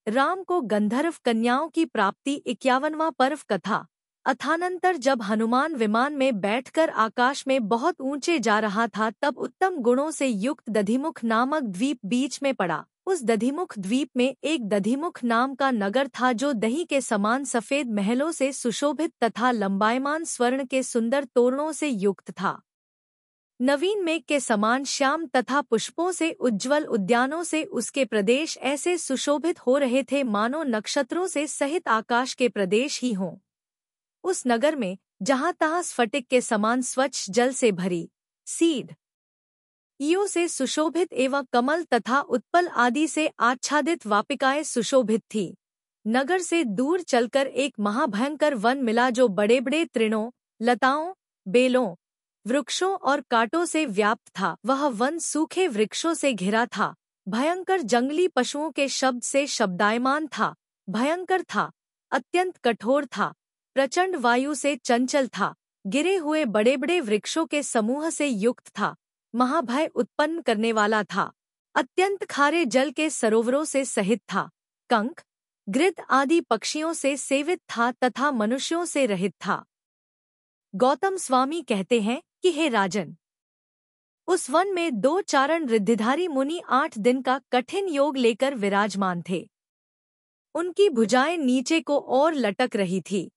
राम को गंधर्व कन्याओं की प्राप्ति 51वां पर्व कथा। अथानंतर जब हनुमान विमान में बैठकर आकाश में बहुत ऊंचे जा रहा था, तब उत्तम गुणों से युक्त दधिमुख नामक द्वीप बीच में पड़ा। उस दधिमुख द्वीप में एक दधिमुख नाम का नगर था, जो दही के समान सफेद महलों से सुशोभित तथा लंबायमान स्वर्ण के सुंदर तोरणों से युक्त था। नवीन मेघ के समान श्याम तथा पुष्पों से उज्ज्वल उद्यानों से उसके प्रदेश ऐसे सुशोभित हो रहे थे, मानो नक्षत्रों से सहित आकाश के प्रदेश ही हों। उस नगर में जहाँ तहाँ स्फटिक के समान स्वच्छ जल से भरी सीढ़ ईयों से सुशोभित एवं कमल तथा उत्पल आदि से आच्छादित वापिकाएं सुशोभित थी। नगर से दूर चलकर एक महाभयंकर वन मिला, जो बड़े बड़े तृणों, लताओं, बेलों, वृक्षों और कांटों से व्याप्त था। वह वन सूखे वृक्षों से घिरा था, भयंकर जंगली पशुओं के शब्द से शब्दायमान था, भयंकर था, अत्यंत कठोर था, प्रचंड वायु से चंचल था, गिरे हुए बड़े बड़े वृक्षों के समूह से युक्त था, महाभय उत्पन्न करने वाला था, अत्यंत खारे जल के सरोवरों से सहित था, कंक, गृध आदि पक्षियों से सेवित था तथा मनुष्यों से रहित था। गौतम स्वामी कहते हैं कि हे राजन, उस वन में 2 चारण रिद्धिधारी मुनि 8 दिन का कठिन योग लेकर विराजमान थे। उनकी भुजाएं नीचे को और लटक रही थी।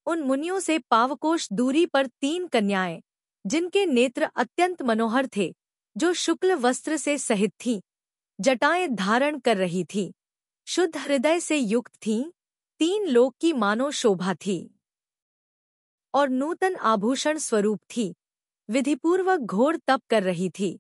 उन मुनियों से पावकोश दूरी पर 3 कन्याएं, जिनके नेत्र अत्यंत मनोहर थे, जो शुक्ल वस्त्र से सहित थीं, जटाएं धारण कर रही थीं, शुद्ध हृदय से युक्त थीं, 3 लोक की मानो शोभा थी और नूतन आभूषण स्वरूप थी, विधिपूर्वक घोर तप कर रही थी।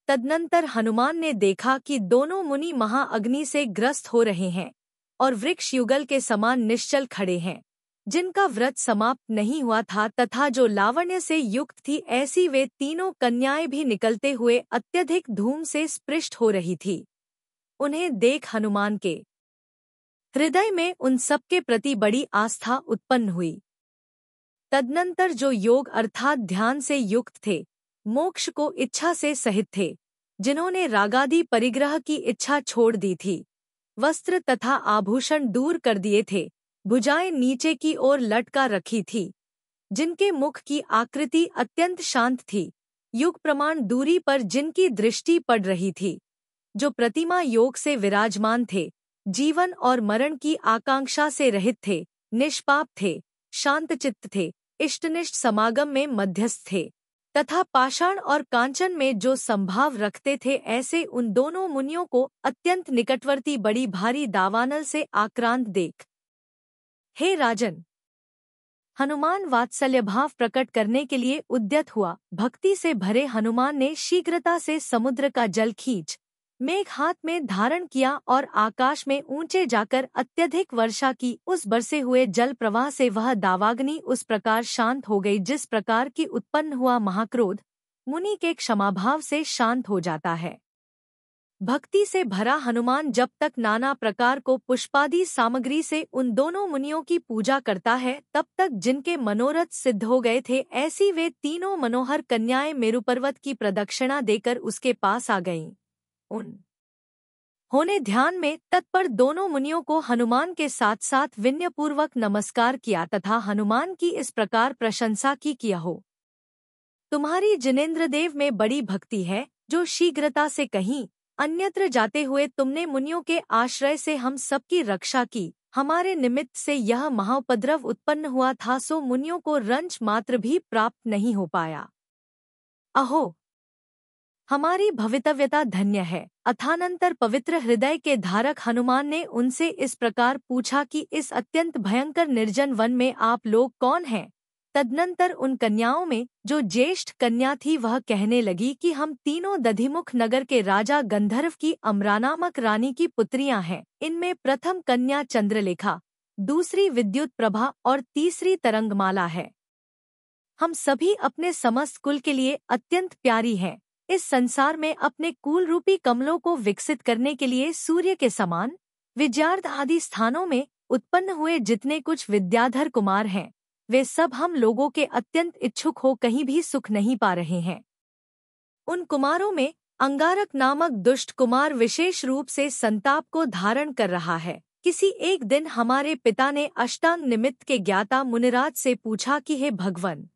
तदनंतर हनुमान ने देखा कि दोनों मुनि महाअग्नि से ग्रस्त हो रहे हैं और वृक्ष युगल के समान निश्चल खड़े हैं, जिनका व्रत समाप्त नहीं हुआ था तथा जो लावण्य से युक्त थी, ऐसी वे तीनों कन्याएं भी निकलते हुए अत्यधिक धूम से स्पृष्ट हो रही थी। उन्हें देख हनुमान के हृदय में उन सबके प्रति बड़ी आस्था उत्पन्न हुई। तदनंतर जो योग अर्थात ध्यान से युक्त थे, मोक्ष को इच्छा से सहित थे, जिन्होंने रागादि परिग्रह की इच्छा छोड़ दी थी, वस्त्र तथा आभूषण दूर कर दिए थे, भुजाएं नीचे की ओर लटका रखी थी, जिनके मुख की आकृति अत्यंत शांत थी, युग प्रमाण दूरी पर जिनकी दृष्टि पड़ रही थी, जो प्रतिमा योग से विराजमान थे, जीवन और मरण की आकांक्षा से रहित थे, निष्पाप थे, शांतचित्त थे, इष्टनिष्ठ समागम में मध्यस्थ थे तथा पाषाण और कांचन में जो संभाव रखते थे, ऐसे उन दोनों मुनियों को अत्यंत निकटवर्ती बड़ी भारी दावानल से आक्रांत देख, हे राजन, हनुमान वात्सल्य भाव प्रकट करने के लिए उद्यत हुआ। भक्ति से भरे हनुमान ने शीघ्रता से समुद्र का जल खींच मेघ हाथ में धारण किया और आकाश में ऊंचे जाकर अत्यधिक वर्षा की। उस बरसे हुए जल प्रवाह से वह दावाग्नि उस प्रकार शांत हो गई, जिस प्रकार की उत्पन्न हुआ महाक्रोध मुनि के क्षमाभाव से शांत हो जाता है। भक्ति से भरा हनुमान जब तक नाना प्रकार को पुष्पादि सामग्री से उन दोनों मुनियों की पूजा करता है, तब तक जिनके मनोरथ सिद्ध हो गए थे, ऐसी वे तीनों मनोहर कन्याएं मेरु पर्वत की प्रदक्षिणा देकर उसके पास आ गईं। उन्होंने ध्यान में तत्पर दोनों मुनियों को हनुमान के साथ साथ विनयपूर्वक नमस्कार किया तथा हनुमान की इस प्रकार प्रशंसा की, किया हो, तुम्हारी जिनेन्द्र देव में बड़ी भक्ति है, जो शीघ्रता से कहीं अन्यत्र जाते हुए तुमने मुनियों के आश्रय से हम सबकी रक्षा की। हमारे निमित्त से यह महाउपद्रव उत्पन्न हुआ था, सो मुनियों को रंच मात्र भी प्राप्त नहीं हो पाया। अहो, हमारी भवितव्यता धन्य है। अथानंतर पवित्र हृदय के धारक हनुमान ने उनसे इस प्रकार पूछा कि इस अत्यंत भयंकर निर्जन वन में आप लोग कौन हैं? तदनंतर उन कन्याओं में जो ज्येष्ठ कन्या थी, वह कहने लगी कि हम तीनों दधिमुख नगर के राजा गंधर्व की अमरा नामक रानी की पुत्रियां हैं। इनमें प्रथम कन्या चंद्रलेखा, दूसरी विद्युत प्रभा और तीसरी तरंगमाला है। हम सभी अपने समस्त कुल के लिए अत्यंत प्यारी हैं। इस संसार में अपने कुल रूपी कमलों को विकसित करने के लिए सूर्य के समान विद्यार्थ आदि स्थानों में उत्पन्न हुए जितने कुछ विद्याधर कुमार हैं, वे सब हम लोगों के अत्यंत इच्छुक हो कहीं भी सुख नहीं पा रहे हैं। उन कुमारों में अंगारक नामक दुष्ट कुमार विशेष रूप से संताप को धारण कर रहा है। किसी एक दिन हमारे पिता ने अष्टांग निमित्त के ज्ञाता मुनिराज से पूछा कि हे भगवन,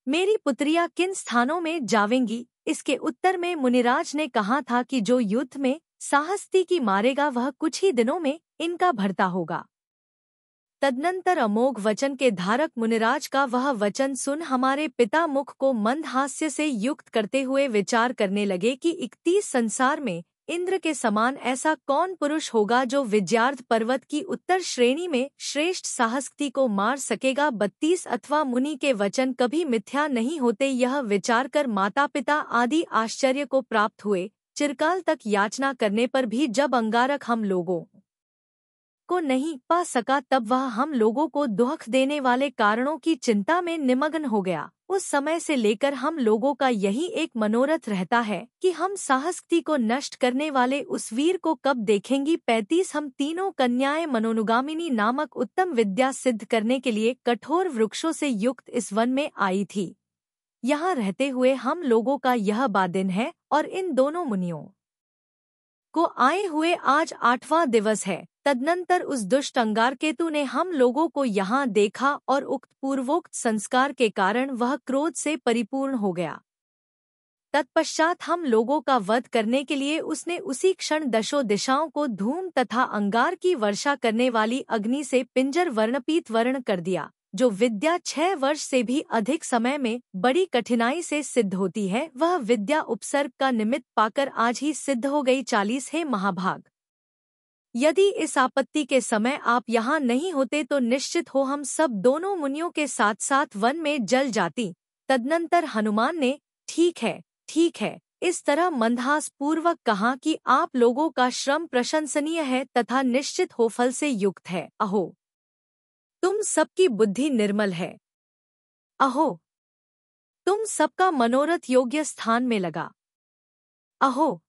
मेरी पुत्रियां किन स्थानों में जावेंगी? इसके उत्तर में मुनिराज ने कहा था कि जो युद्ध में साहसी की मारेगा वह कुछ ही दिनों में इनका भरता होगा। तदनंतर अमोघ वचन के धारक मुनिराज का वह वचन सुन हमारे पिता मुख को मंद हास्य से युक्त करते हुए विचार करने लगे कि 31 संसार में इंद्र के समान ऐसा कौन पुरुष होगा जो विजयार्थ पर्वत की उत्तर श्रेणी में श्रेष्ठ साहसी को मार सकेगा। 32 अथवा मुनि के वचन कभी मिथ्या नहीं होते। यह विचार कर माता पिता आदि आश्चर्य को प्राप्त हुए। चिरकाल तक याचना करने पर भी जब अंगारक हम लोगों को नहीं पा सका तब वह हम लोगों को दुख देने वाले कारणों की चिंता में निमग्न हो गया। उस समय से लेकर हम लोगों का यही एक मनोरथ रहता है कि हम साहसी को नष्ट करने वाले उस वीर को कब देखेंगी। 35 हम तीनों कन्याएं मनोनुगामिनी नामक उत्तम विद्या सिद्ध करने के लिए कठोर वृक्षों से युक्त इस वन में आई थी। यहाँ रहते हुए हम लोगों का यह दिन है और इन दोनों मुनियों को आए हुए आज 8वां दिवस है। तदनंतर उस दुष्ट अंगारकेतु ने हम लोगों को यहाँ देखा और उक्त पूर्वोक्त संस्कार के कारण वह क्रोध से परिपूर्ण हो गया। तत्पश्चात हम लोगों का वध करने के लिए उसने उसी क्षण दशों दिशाओं को धूम तथा अंगार की वर्षा करने वाली अग्नि से पिंजर वर्णपीत वर्ण कर दिया। जो विद्या 6 वर्ष से भी अधिक समय में बड़ी कठिनाई से सिद्ध होती है वह विद्या उपसर्ग का निमित्त पाकर आज ही सिद्ध हो गई। 40 है महाभाग, यदि इस आपत्ति के समय आप यहाँ नहीं होते तो निश्चित हो हम सब दोनों मुनियों के साथ साथ वन में जल जाती। तदनंतर हनुमान ने ठीक है इस तरह मंदहास पूर्वक कहा कि आप लोगों का श्रम प्रशंसनीय है तथा निश्चित हो फल से युक्त है। अहो, तुम सबकी बुद्धि निर्मल है। अहो, तुम सबका मनोरथ योग्य स्थान में लगा। अहो,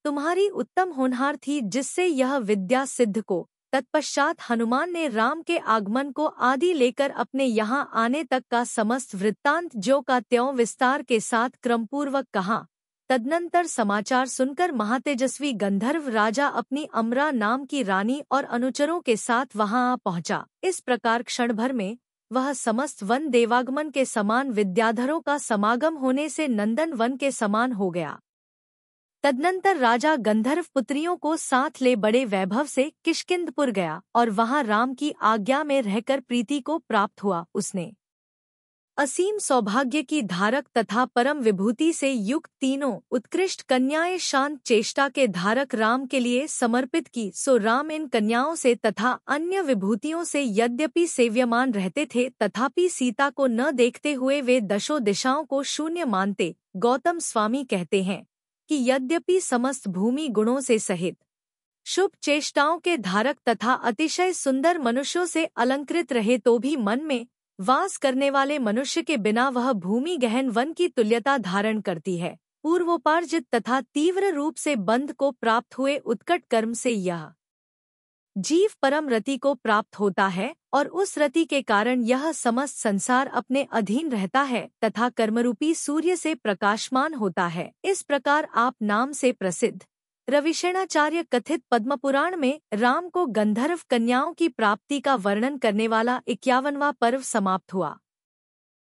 तुम्हारी उत्तम होनहार थी जिससे यह विद्या सिद्ध को। तत्पश्चात हनुमान ने राम के आगमन को आदि लेकर अपने यहाँ आने तक का समस्त वृत्तांत ज्यों का त्यों विस्तार के साथ क्रमपूर्वक कहा। तदनंतर समाचार सुनकर महातेजस्वी गंधर्व राजा अपनी अमरा नाम की रानी और अनुचरों के साथ वहां आ पहुंचा। इस प्रकार क्षण भर में वह समस्त वन देवागमन के समान विद्याधरों का समागम होने से नंदन वन के समान हो गया। तदनंतर राजा गंधर्व पुत्रियों को साथ ले बड़े वैभव से किष्किंधपुर गया और वहां राम की आज्ञा में रहकर प्रीति को प्राप्त हुआ। उसने असीम सौभाग्य की धारक तथा परम विभूति से युक्त तीनों उत्कृष्ट कन्याएं शांत चेष्टा के धारक राम के लिए समर्पित की। सो राम इन कन्याओं से तथा अन्य विभूतियों से यद्यपि सेव्यमान रहते थे तथापि सीता को न देखते हुए वे दशों दिशाओं को शून्य मानते। गौतम स्वामी कहते हैं कि यद्यपि समस्त भूमि गुणों से सहित शुभ चेष्टाओं के धारक तथा अतिशय सुंदर मनुष्यों से अलंकृत रहे तो भी मन में वास करने वाले मनुष्य के बिना वह भूमि गहन वन की तुल्यता धारण करती है। पूर्वोपार्जित तथा तीव्र रूप से बंध को प्राप्त हुए उत्कट कर्म से यह जीव परम रति को प्राप्त होता है और उस रति के कारण यह समस्त संसार अपने अधीन रहता है तथा कर्मरूपी सूर्य से प्रकाशमान होता है। इस प्रकार आप नाम से प्रसिद्ध रविशेणाचार्य कथित पद्मपुराण में राम को गंधर्व कन्याओं की प्राप्ति का वर्णन करने वाला 51वां पर्व समाप्त हुआ।